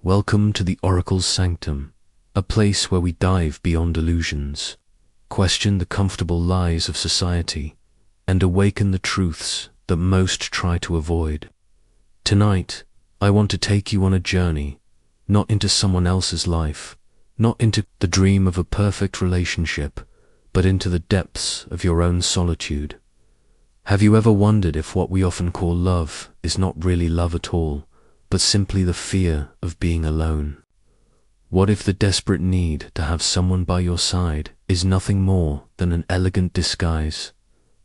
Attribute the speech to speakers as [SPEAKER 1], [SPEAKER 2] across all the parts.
[SPEAKER 1] Welcome to the Oracle's Sanctum, a place where we dive beyond illusions, question the comfortable lies of society, and awaken the truths that most try to avoid. Tonight, I want to take you on a journey, not into someone else's life, not into the dream of a perfect relationship, but into the depths of your own solitude. Have you ever wondered if what we often call love is not really love at all, but simply the fear of being alone? What if the desperate need to have someone by your side is nothing more than an elegant disguise,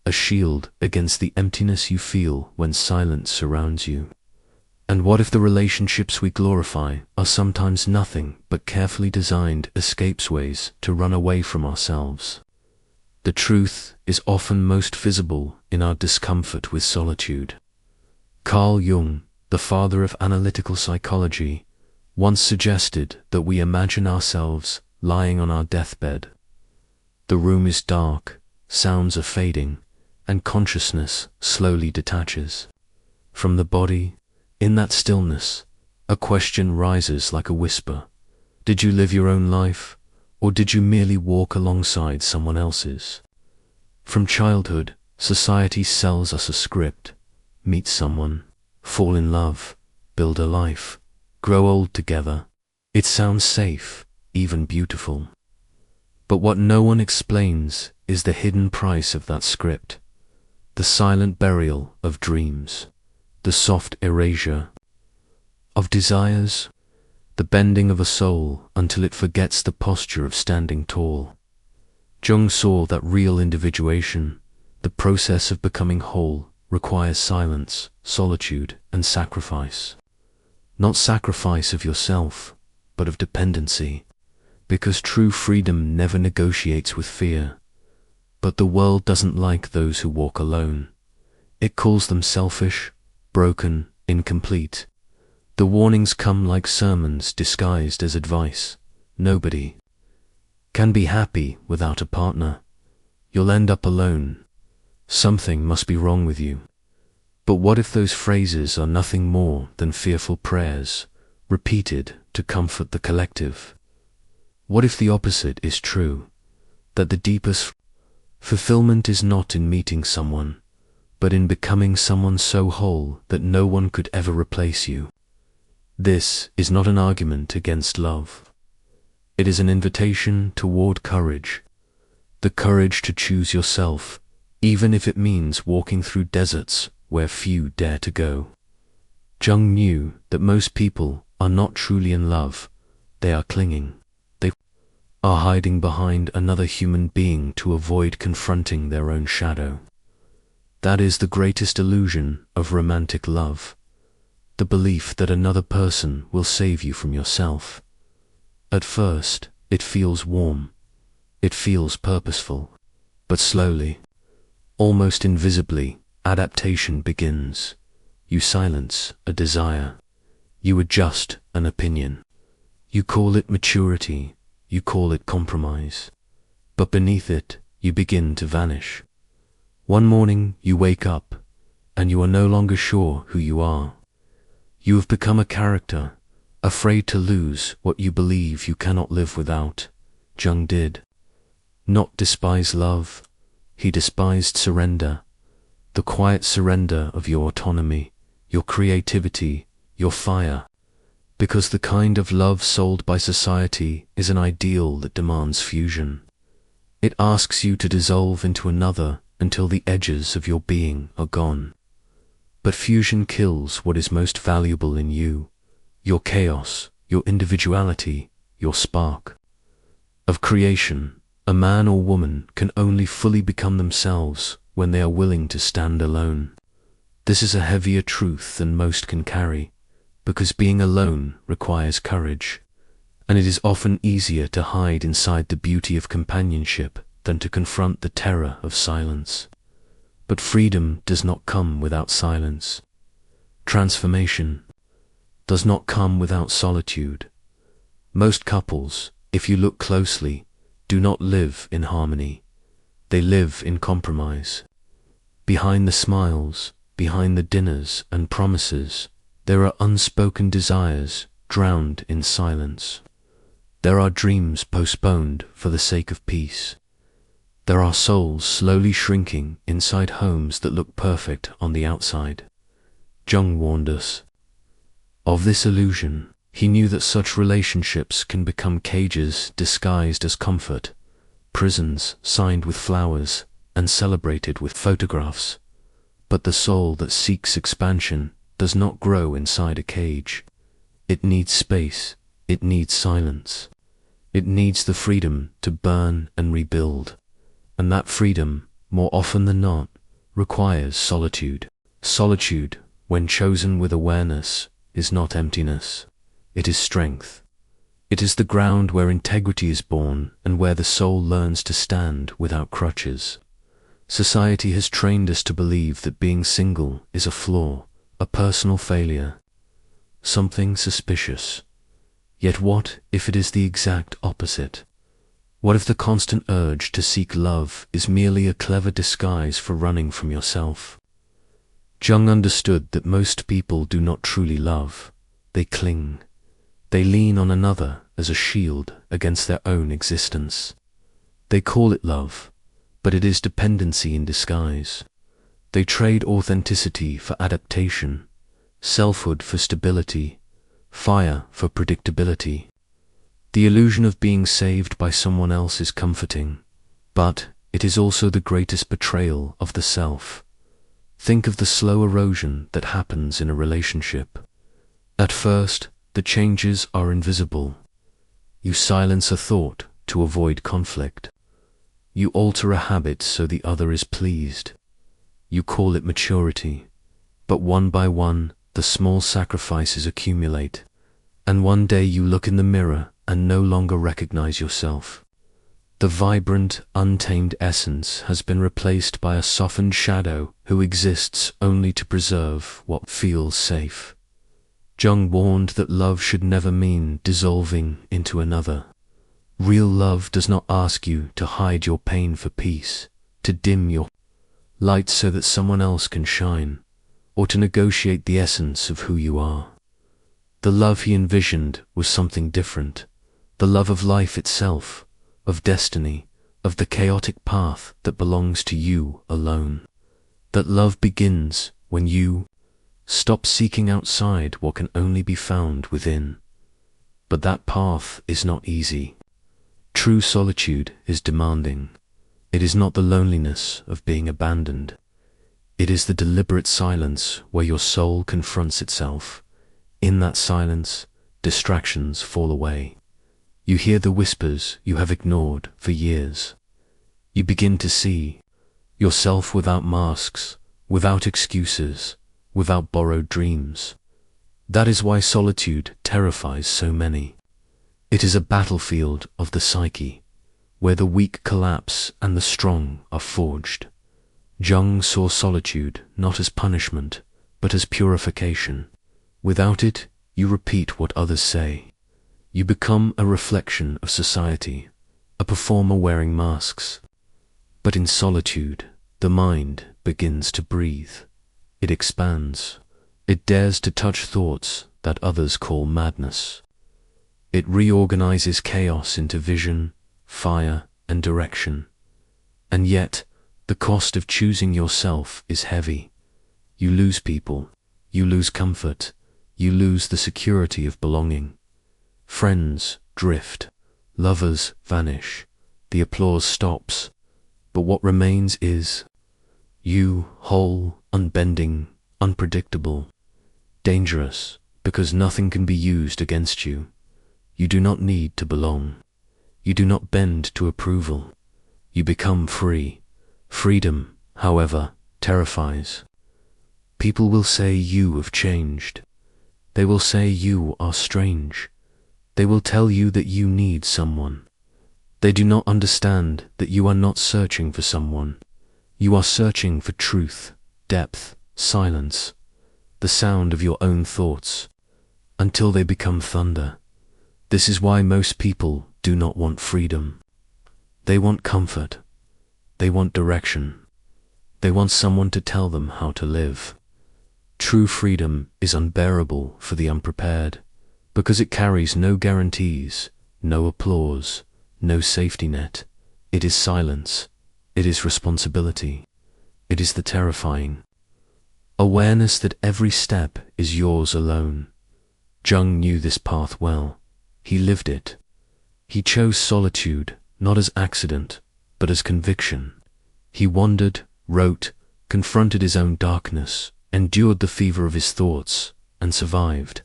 [SPEAKER 1] a shield against the emptiness you feel when silence surrounds you? And what if the relationships we glorify are sometimes nothing but carefully designed escapeways to run away from ourselves? The truth is often most visible in our discomfort with solitude. Carl Jung, the father of analytical psychology, once suggested that we imagine ourselves lying on our deathbed. The room is dark, sounds are fading, and consciousness slowly detaches. From the body, in that stillness, a question rises like a whisper. Did you live your own life, or did you merely walk alongside someone else's? From childhood, society sells us a script. Meet someone, fall in love, build a life, grow old together. It sounds safe, even beautiful. But what no one explains is the hidden price of that script, the silent burial of dreams, the soft erasure of desires, the bending of a soul until it forgets the posture of standing tall. Jung saw that real individuation, the process of becoming whole, requires silence, solitude, and sacrifice. Not sacrifice of yourself, but of dependency, because true freedom never negotiates with fear. But the world doesn't like those who walk alone. It calls them selfish, broken, incomplete. The warnings come like sermons disguised as advice. Nobody can be happy without a partner. You'll end up alone. Something must be wrong with you. But what if those phrases are nothing more than fearful prayers, repeated to comfort the collective? What if the opposite is true, that the deepest fulfillment is not in meeting someone, but in becoming someone so whole that no one could ever replace you? This is not an argument against love. It is an invitation toward courage, the courage to choose yourself, even if it means walking through deserts where few dare to go. Jung knew that most people are not truly in love. They are clinging. They are hiding behind another human being to avoid confronting their own shadow. That is the greatest illusion of romantic love, the belief that another person will save you from yourself. At first, it feels warm. It feels purposeful. But slowly, almost invisibly, adaptation begins. You silence a desire. You adjust an opinion. You call it maturity. You call it compromise. But beneath it, you begin to vanish. One morning, you wake up, and you are no longer sure who you are. You have become a character, afraid to lose what you believe you cannot live without. Jung did not despise love. He despised surrender, the quiet surrender of your autonomy, your creativity, your fire, because the kind of love sold by society is an ideal that demands fusion. It asks you to dissolve into another until the edges of your being are gone. But fusion kills what is most valuable in you, your chaos, your individuality, your spark. Of creation, a man or woman can only fully become themselves when they are willing to stand alone. This is a heavier truth than most can carry, because being alone requires courage, and it is often easier to hide inside the beauty of companionship than to confront the terror of silence. But freedom does not come without silence. Transformation does not come without solitude. Most couples, if you look closely, do not live in harmony. They live in compromise. Behind the smiles, behind the dinners and promises, there are unspoken desires, drowned in silence. There are dreams postponed for the sake of peace. There are souls slowly shrinking inside homes that look perfect on the outside. Jung warned us of this illusion. He knew that such relationships can become cages disguised as comfort, prisons signed with flowers and celebrated with photographs. But the soul that seeks expansion does not grow inside a cage. It needs space, it needs silence. It needs the freedom to burn and rebuild. And that freedom, more often than not, requires solitude. Solitude, when chosen with awareness, is not emptiness. It is strength. It is the ground where integrity is born and where the soul learns to stand without crutches. Society has trained us to believe that being single is a flaw, a personal failure, something suspicious. Yet what if it is the exact opposite? What if the constant urge to seek love is merely a clever disguise for running from yourself? Jung understood that most people do not truly love. They cling. They lean on another as a shield against their own existence. They call it love, but it is dependency in disguise. They trade authenticity for adaptation, selfhood for stability, fire for predictability. The illusion of being saved by someone else is comforting, but it is also the greatest betrayal of the self. Think of the slow erosion that happens in a relationship. At first, the changes are invisible. You silence a thought to avoid conflict. You alter a habit so the other is pleased. You call it maturity, but one by one, the small sacrifices accumulate, and one day you look in the mirror and no longer recognize yourself. The vibrant, untamed essence has been replaced by a softened shadow who exists only to preserve what feels safe. Jung warned that love should never mean dissolving into another. Real love does not ask you to hide your pain for peace, to dim your light so that someone else can shine, or to negotiate the essence of who you are. The love he envisioned was something different, the love of life itself, of destiny, of the chaotic path that belongs to you alone. That love begins when you stop seeking outside what can only be found within. But that path is not easy. True solitude is demanding. It is not the loneliness of being abandoned. It is the deliberate silence where your soul confronts itself. In that silence, distractions fall away. You hear the whispers you have ignored for years. You begin to see yourself without masks, without excuses, without borrowed dreams. That is why solitude terrifies so many. It is a battlefield of the psyche, where the weak collapse and the strong are forged. Jung saw solitude not as punishment, but as purification. Without it, you repeat what others say. You become a reflection of society, a performer wearing masks. But in solitude, the mind begins to breathe. It expands. It dares to touch thoughts that others call madness. It reorganizes chaos into vision, fire, and direction. And yet, the cost of choosing yourself is heavy. You lose people, you lose comfort, you lose the security of belonging. Friends drift, lovers vanish, the applause stops, but what remains is you, whole, unbending, unpredictable, dangerous, because nothing can be used against you. You do not need to belong. You do not bend to approval. You become free. Freedom, however, terrifies. People will say you have changed. They will say you are strange. They will tell you that you need someone. They do not understand that you are not searching for someone. You are searching for truth, depth, silence, the sound of your own thoughts, until they become thunder. This is why most people do not want freedom. They want comfort. They want direction. They want someone to tell them how to live. True freedom is unbearable for the unprepared. because it carries no guarantees, no applause, no safety net. It is silence. It is responsibility. It is the terrifying awareness that every step is yours alone. Jung knew this path well. He lived it. He chose solitude, not as accident, but as conviction. He wandered, wrote, confronted his own darkness, endured the fever of his thoughts, and survived.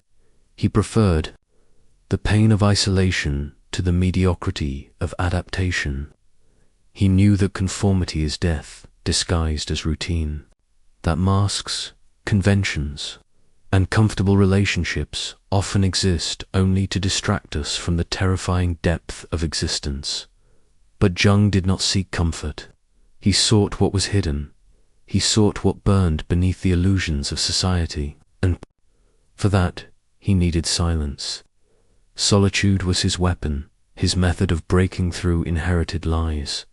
[SPEAKER 1] He preferred the pain of isolation to the mediocrity of adaptation. He knew that conformity is death, disguised as routine, that masks, conventions, and comfortable relationships often exist only to distract us from the terrifying depth of existence. But Jung did not seek comfort. He sought what was hidden. He sought what burned beneath the illusions of society, and for that he needed silence. Solitude was his weapon, his method of breaking through inherited lies.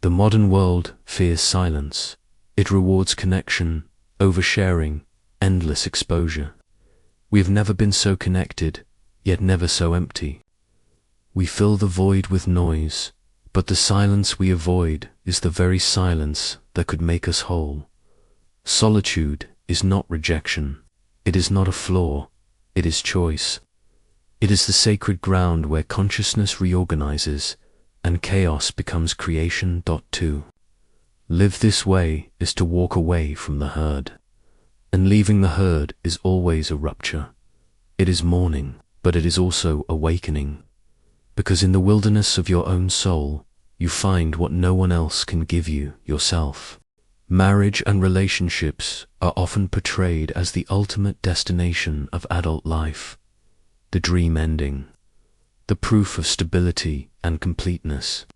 [SPEAKER 1] The modern world fears silence. It rewards connection, oversharing, endless exposure. We have never been so connected, yet never so empty. We fill the void with noise, but the silence we avoid is the very silence that could make us whole. Solitude is not rejection. It is not a flaw. It is choice. It is the sacred ground where consciousness reorganizes and chaos becomes creation. To live this way is to walk away from the herd. And leaving the herd is always a rupture. It is mourning, but it is also awakening. Because in the wilderness of your own soul, you find what no one else can give you, yourself. Marriage and relationships are often portrayed as the ultimate destination of adult life, the dream ending, the proof of stability and completeness.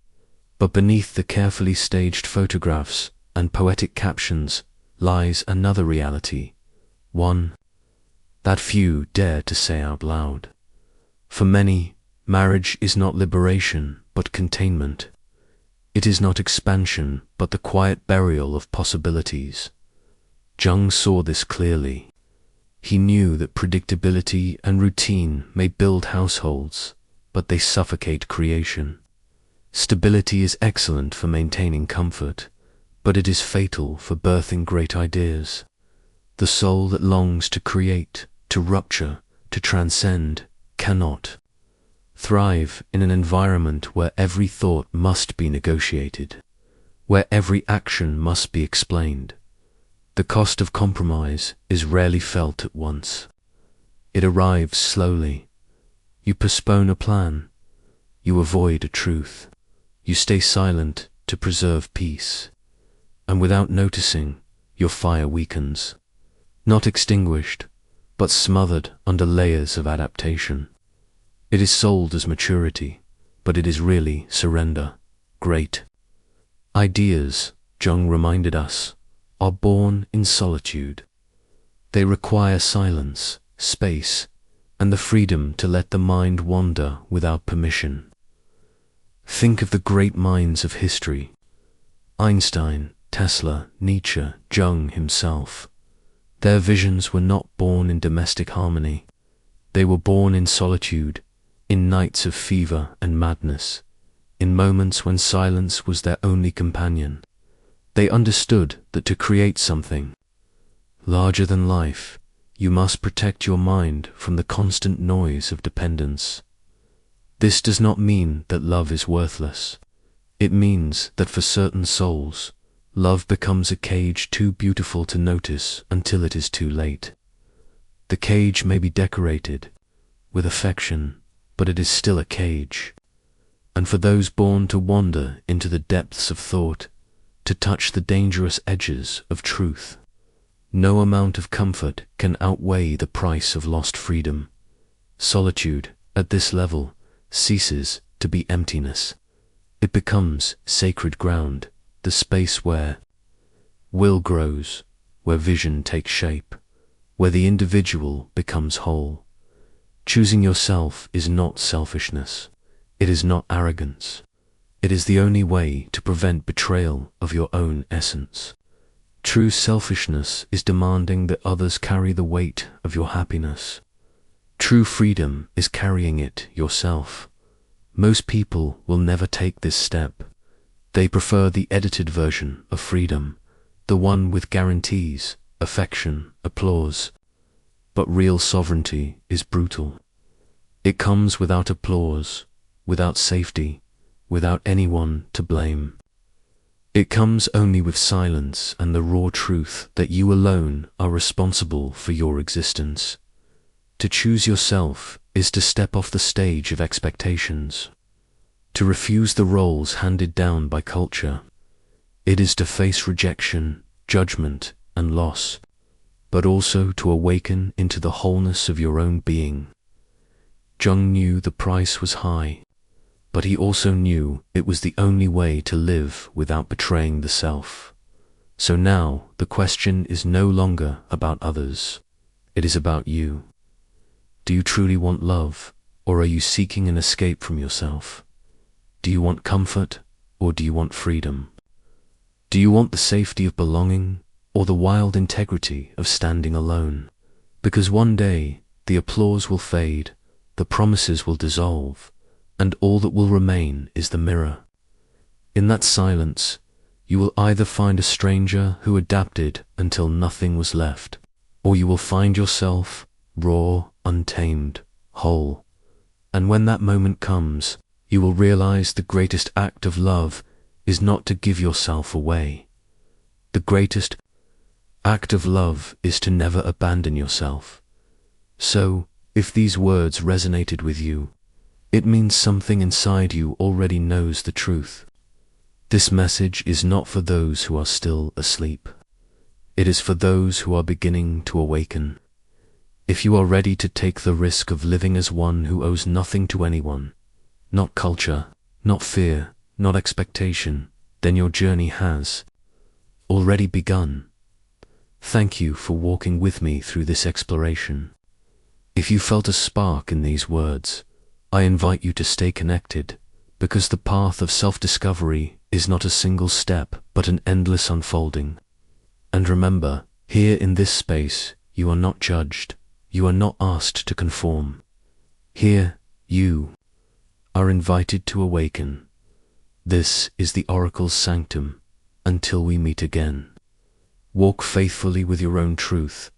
[SPEAKER 1] But beneath the carefully staged photographs and poetic captions lies another reality, one that few dare to say out loud. For many, marriage is not liberation, but containment. It is not expansion, but the quiet burial of possibilities. Jung saw this clearly. He knew that predictability and routine may build households, but they suffocate creation. Stability is excellent for maintaining comfort, but it is fatal for birthing great ideas. The soul that longs to create, to rupture, to transcend, cannot thrive in an environment where every thought must be negotiated, where every action must be explained. The cost of compromise is rarely felt at once. It arrives slowly. You postpone a plan. You avoid a truth. You stay silent to preserve peace. And without noticing, your fire weakens. Not extinguished, but smothered under layers of adaptation. It is sold as maturity, but it is really surrender. Great ideas, Jung reminded us, are born in solitude. They require silence, space, and the freedom to let the mind wander without permission. Think of the great minds of history: Einstein, Tesla, Nietzsche, Jung himself. Their visions were not born in domestic harmony. They were born in solitude, in nights of fever and madness, in moments when silence was their only companion. They understood that to create something larger than life, you must protect your mind from the constant noise of dependence. This does not mean that love is worthless. It means that for certain souls, love becomes a cage too beautiful to notice until it is too late. The cage may be decorated with affection, but it is still a cage. And for those born to wander into the depths of thought, to touch the dangerous edges of truth, no amount of comfort can outweigh the price of lost freedom. Solitude, at this level, ceases to be emptiness. It becomes sacred ground, the space where will grows, where vision takes shape, where the individual becomes whole. Choosing yourself is not selfishness. It is not arrogance. It is the only way to prevent betrayal of your own essence. True selfishness is demanding that others carry the weight of your happiness. True freedom is carrying it yourself. Most people will never take this step. They prefer the edited version of freedom, the one with guarantees, affection, applause. But real sovereignty is brutal. It comes without applause, without safety, without anyone to blame. It comes only with silence and the raw truth that you alone are responsible for your existence. To choose yourself is to step off the stage of expectations, to refuse the roles handed down by culture. It is to face rejection, judgment, and loss, but also to awaken into the wholeness of your own being. Jung knew the price was high, but he also knew it was the only way to live without betraying the self. So now the question is no longer about others. It is about you. Do you truly want love, or are you seeking an escape from yourself? Do you want comfort, or do you want freedom? Do you want the safety of belonging, or the wild integrity of standing alone? Because one day the applause will fade, the promises will dissolve, and all that will remain is the mirror. In that silence, you will either find a stranger who adapted until nothing was left, or you will find yourself raw, untamed, whole. And when that moment comes, you will realize the greatest act of love is not to give yourself away. The greatest act of love is to never abandon yourself. So, if these words resonated with you, it means something inside you already knows the truth. This message is not for those who are still asleep. It is for those who are beginning to awaken. If you are ready to take the risk of living as one who owes nothing to anyone, not culture, not fear, not expectation, then your journey has already begun. Thank you for walking with me through this exploration. If you felt a spark in these words, I invite you to stay connected, because the path of self-discovery is not a single step, but an endless unfolding. And remember, here in this space, you are not judged. You are not asked to conform. Here, you are invited to awaken. This is the Oracle's Sanctum. Until we meet again, walk faithfully with your own truth,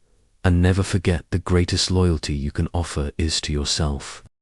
[SPEAKER 1] and never forget the greatest loyalty you can offer is to yourself.